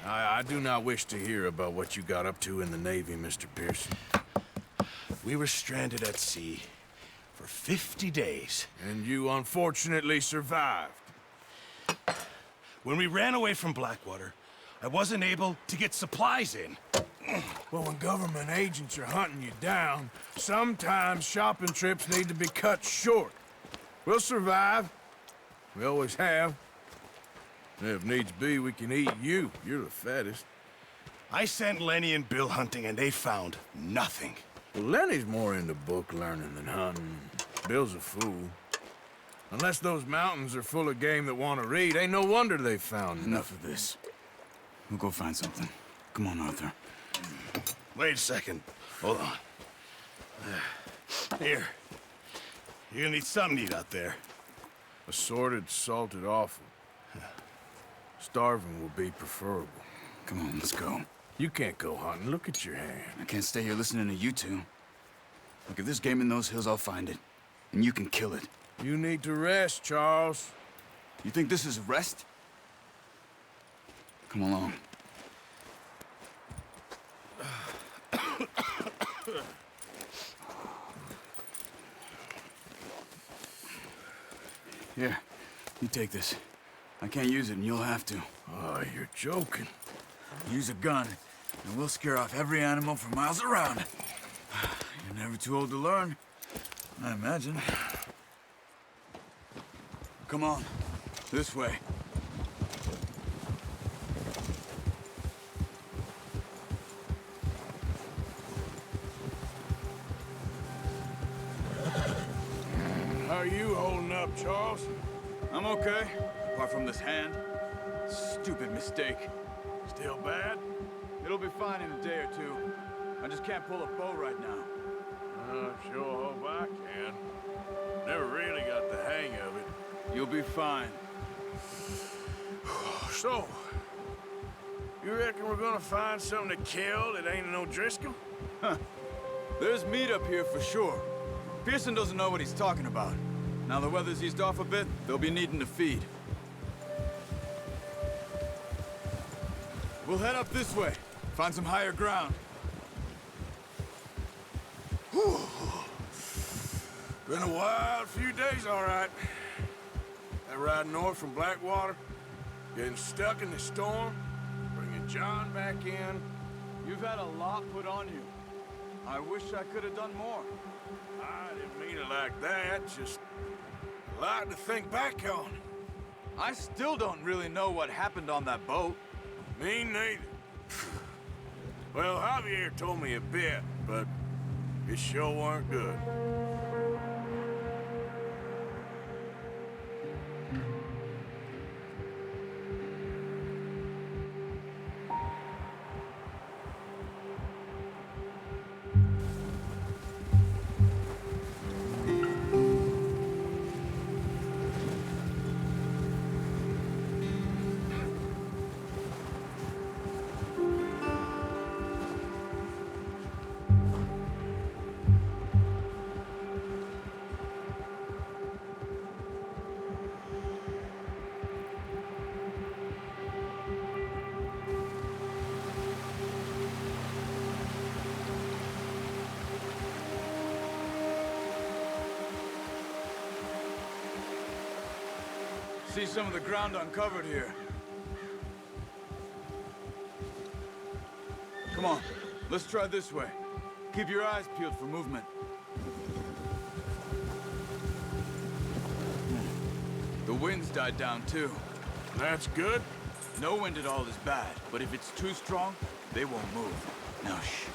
I do not wish to hear about what you got up to in the Navy, Mr. Pearson. We were stranded at sea for 50 days. And you unfortunately survived. When we ran away from Blackwater, I wasn't able to get supplies in. Well, when government agents are hunting you down, sometimes shopping trips need to be cut short. We'll survive. We always have. And if needs be, we can eat you. You're the fattest. I sent Lenny and Bill hunting, and they found nothing. Well, Lenny's more into book learning than hunting. Bill's a fool. Unless those mountains are full of game that want to read, ain't no wonder they found Enough of this. We'll go find something. Come on, Arthur. Wait a second. Hold on. Here. You're gonna need something to eat out there. Assorted, salted offal. Starving will be preferable. Come on, let's go. You can't go hunting. Look at your hand. I can't stay here listening to you two. Look, if there's game in those hills, I'll find it. And you can kill it. You need to rest, Charles. You think this is rest? Come along. Here, you take this. I can't use it, and you'll have to. Oh, you're joking. Use a gun, and we'll scare off every animal for miles around. You're never too old to learn, I imagine. Come on, this way. How are you holding up, Charles? I'm okay, apart from this hand. Stupid mistake. Still bad? It'll be fine in a day or two. I just can't pull a bow right now. I sure hope I can. Never really got the hang of it. You'll be fine. So, you reckon we're gonna find something to kill that ain't no Driscoll? There's meat up here for sure. Pearson doesn't know what he's talking about. Now the weather's eased off a bit, they'll be needing to feed. We'll head up this way. Find some higher ground. Whew. Been a wild few days, all right. That ride north from Blackwater, getting stuck in the storm, bringing John back in. You've had a lot put on you. I wish I could have done more. I didn't mean it like that, just a lot to think back on. I still don't really know what happened on that boat. Me neither. Well, Javier told me a bit, but it sure weren't good. See some of the ground uncovered here. Come on, let's try this way. Keep your eyes peeled for movement. The wind's died down too. That's good. No wind at all is bad, but if it's too strong, they won't move. Now shh,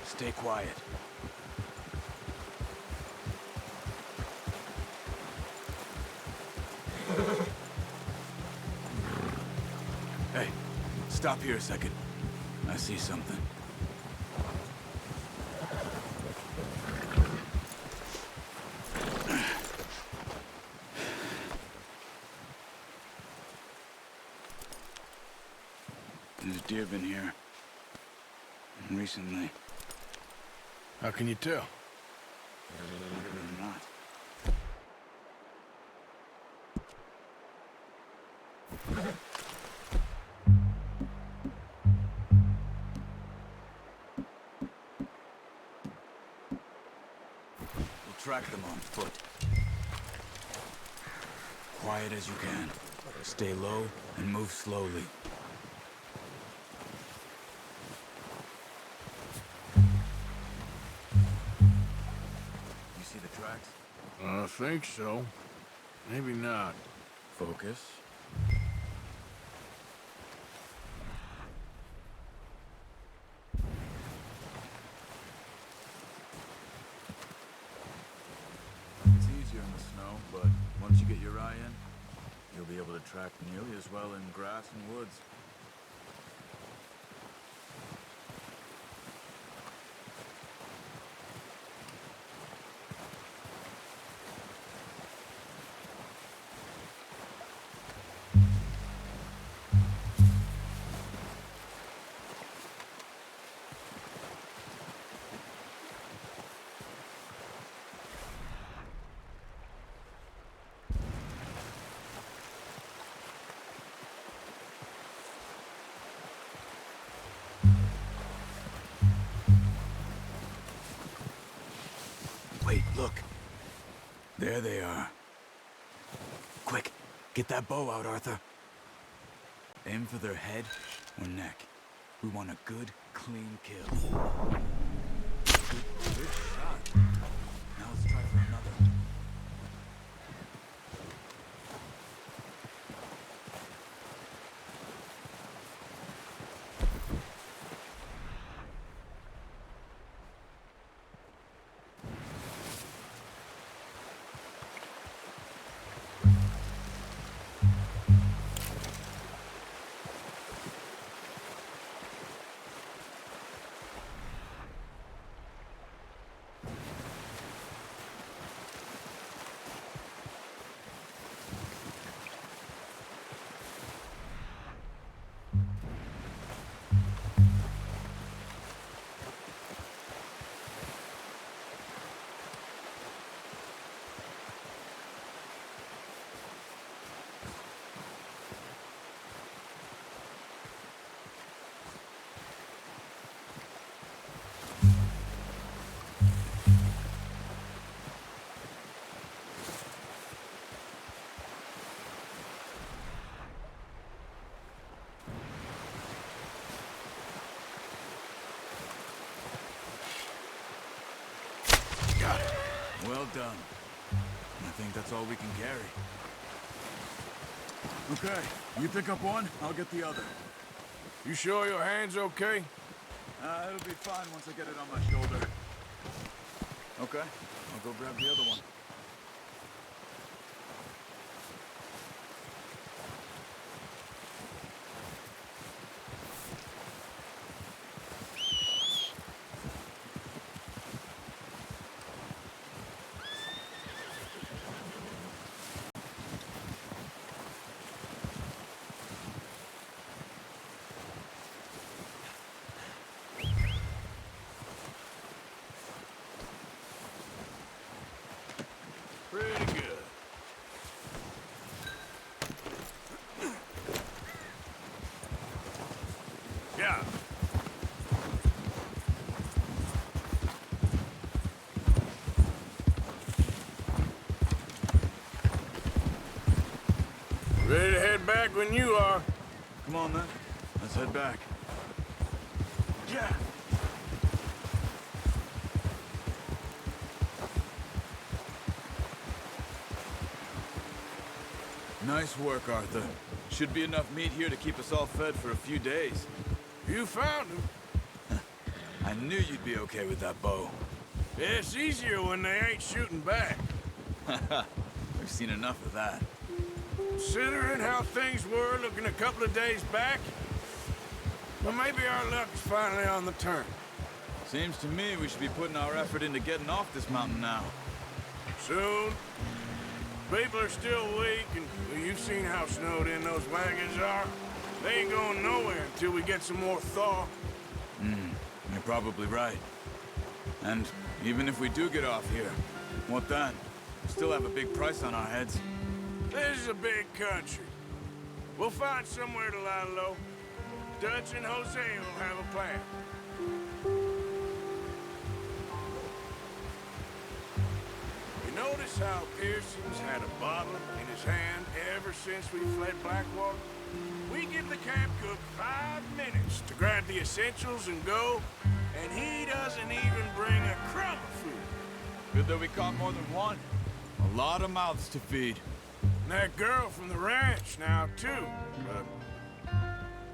stay quiet. Hey, stop here a second. I see something. There's deer been here. Recently. How can you tell? Believe it or not. track them on foot. Quiet as you can. Stay low and move slowly. You see the tracks? I think so. Maybe not. Focus. It's easier in the snow, but once you get your eye in, you'll be able to track nearly as well in grass and woods. Wait, look. There they are. Quick, get that bow out, Arthur. Aim for their head or neck. We want a good, clean kill. Good shot. Now let's try for another. Got it. Well done. I think that's all we can carry. Okay, you pick up one, I'll get the other. You sure your hand's okay? It'll be fine once I get it on my shoulder. Okay, I'll go grab the other one. Pretty good. Yeah. Ready to head back when you are. Come on then, let's head back. Yeah. Nice work, Arthur. Should be enough meat here to keep us all fed for a few days. You found him. I knew you'd be okay with that bow. It's easier when they ain't shooting back. We've seen enough of that. Considering how things were looking a couple of days back, well, maybe our luck's finally on the turn. Seems to me we should be putting our effort into getting off this mountain now. Soon. People are still weak, and well, you've seen how snowed in those wagons are. They ain't going nowhere until we get some more thaw. You're probably right. And even if we do get off here, what then? We still have a big price on our heads. This is a big country. We'll find somewhere to lie low. Dutch and Jose will have a plan. notice how Pearson's had a bottle in his hand ever since we fled Blackwater? We give the camp cook 5 minutes to grab the essentials and go, and he doesn't even bring a crumb of food. Good that we caught more than one. A lot of mouths to feed. And that girl from the ranch now, too, but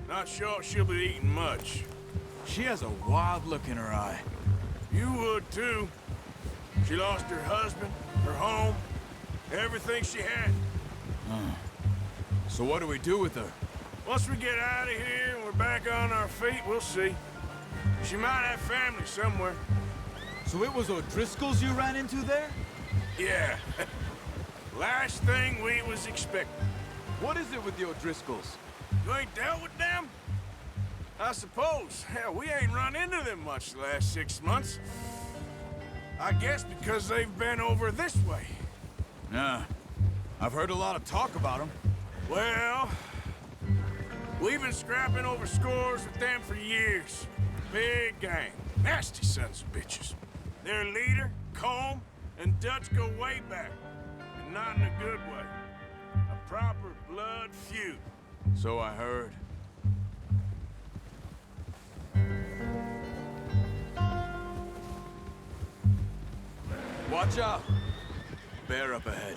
not sure she'll be eating much. She has a wild look in her eye. You would, too. She lost her husband, her home, everything she had. So what do we do with her? Once we get out of here and we're back on our feet, we'll see. She might have family somewhere. So it was O'Driscoll's you ran into there? Yeah. Last thing we was expecting. What is it with the O'Driscolls? You ain't dealt with them? I suppose. Hell, we ain't run into them much the last 6 months. I guess because they've been over this way. Yeah. I've heard a lot of talk about them. Well, we've been scrapping over scores with them for years. Big gang. Nasty sons of bitches. Their leader, Colm, and Dutch go way back. And not in a good way. A proper blood feud. So I heard. Watch out! Bear up ahead.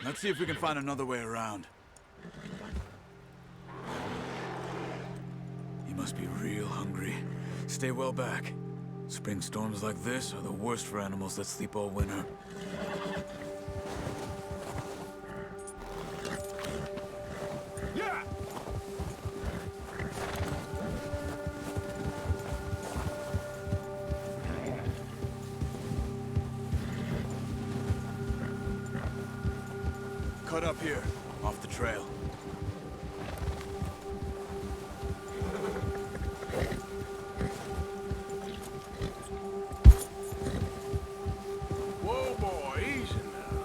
Let's see if we can find another way around. He must be real hungry. Stay well back. Spring storms like this are the worst for animals that sleep all winter. Yeah! Cut up here, off the trail. Whoa, boy, easy now.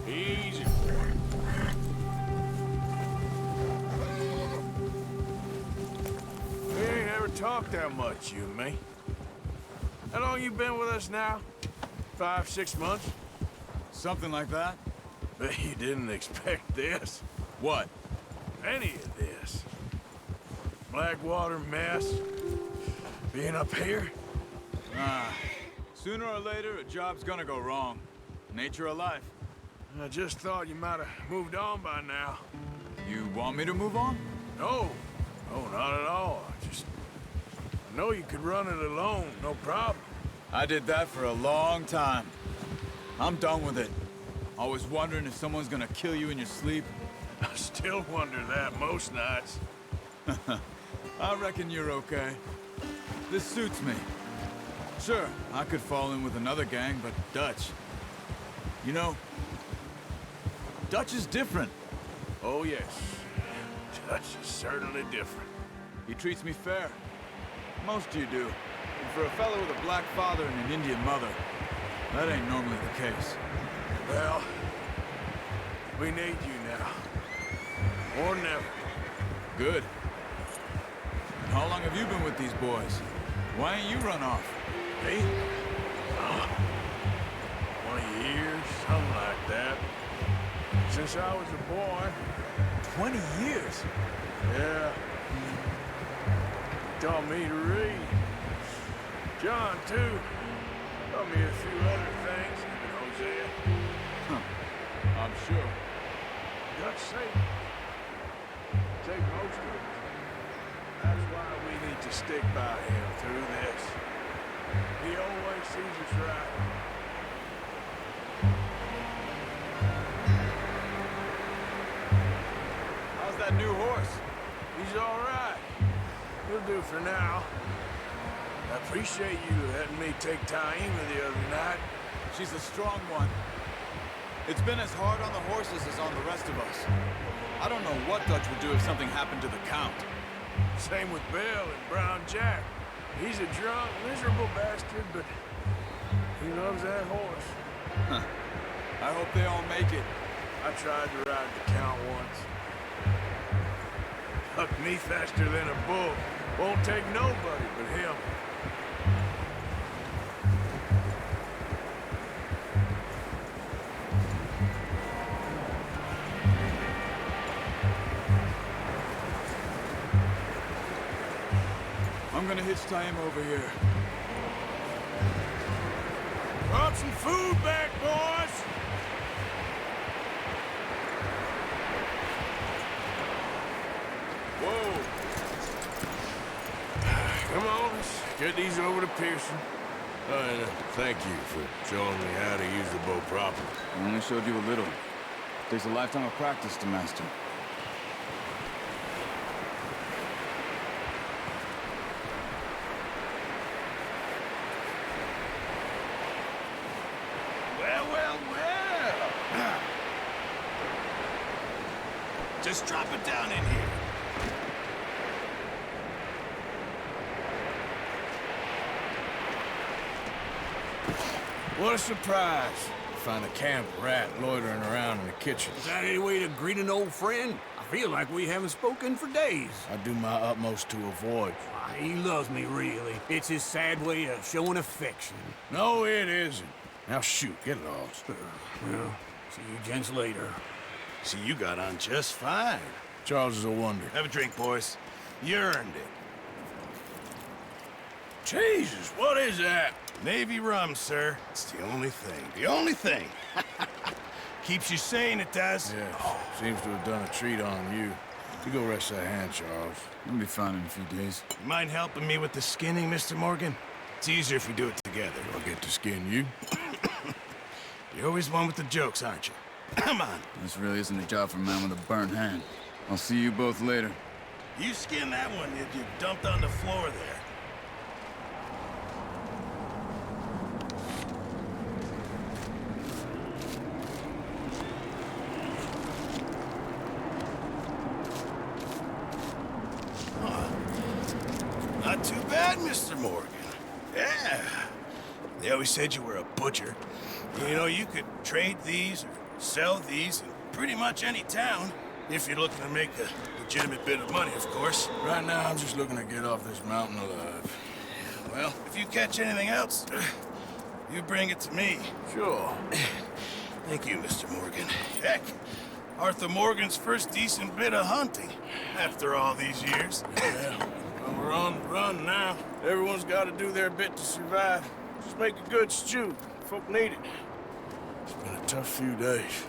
Easy, boy. We ain't ever talked that much, you and me. How long you been with us now? 5, 6 months? Something like that? Bet you didn't expect this. What? Any of this. Blackwater mess. Being up here. Sooner or later, a job's gonna go wrong. Nature of life. I just thought you might have moved on by now. You want me to move on? No. No, not at all. I know you could run it alone, no problem. I did that for a long time. I'm done with it. Always wondering if someone's gonna kill you in your sleep. I still wonder that most nights. I reckon you're okay. This suits me. Sure, I could fall in with another gang, but Dutch... You know, Dutch is different. Oh, yes. Dutch is certainly different. He treats me fair. Most of you do. And for a fellow with a black father and an Indian mother, that ain't normally the case. Well, we need you now. More than ever. Good. And how long have you been with these boys? Why ain't you run off? Me? 20 years, something like that. Since I was a boy. 20 years? Yeah. He taught me to read. John, too. Taught me a few other things, even Hosea. I'm sure. Dutch saved me. Take most of it. That's why we need to stick by him through this. He always sees us right. How's that new horse? He's all right. He'll do for now. I appreciate you letting me take Taima the other night. She's a strong one. It's been as hard on the horses as on the rest of us. I don't know what Dutch would do if something happened to the Count. Same with Bill and Brown Jack. He's a drunk, miserable bastard, but he loves that horse. I hope they all make it. I tried to ride the Count once. Hucked me faster than a bull. Won't take nobody but him. I'm gonna hitch tie him over here. Brought some food back, boys! Whoa! Come on, let's get these over to Pearson. And thank you for showing me how to use the bow properly. I only showed you a little. Takes a lifetime of practice to master. Well. Just drop it down in here. What a surprise. Find a camp rat loitering around in the kitchen. Is that any way to greet an old friend? I feel like we haven't spoken for days. I do my utmost to avoid you. Ah, he loves me, really. It's his sad way of showing affection. No, it isn't. Now shoot, get lost. Well, see you gents later. See, you got on just fine. Charles is a wonder. Have a drink, boys. You earned it. Jesus, what is that? Navy rum, sir. It's the only thing. The only thing. Keeps you sane, it does. Yes, seems to have done a treat on you. You go rest that hand, Charles. You'll be fine in a few days. You mind helping me with the skinning, Mr. Morgan? It's easier if we do it together. I'll get to skin you. You're always one with the jokes, aren't you? Come on. This really isn't a job for a man with a burnt hand. I'll see you both later. You skin that one you dumped on the floor there. Not too bad, Mr. Morgan. Yeah. They always said you were a butcher. You know, you could trade these or sell these in pretty much any town. If you're looking to make a legitimate bit of money, of course. Right now, I'm just looking to get off this mountain alive. Well, if you catch anything else, you bring it to me. Sure. Thank you, Mr. Morgan. Heck, Arthur Morgan's first decent bit of hunting after all these years. Yeah, well, we're on the run now. Everyone's got to do their bit to survive. Just make a good stew. Folk need it. It's been a tough few days.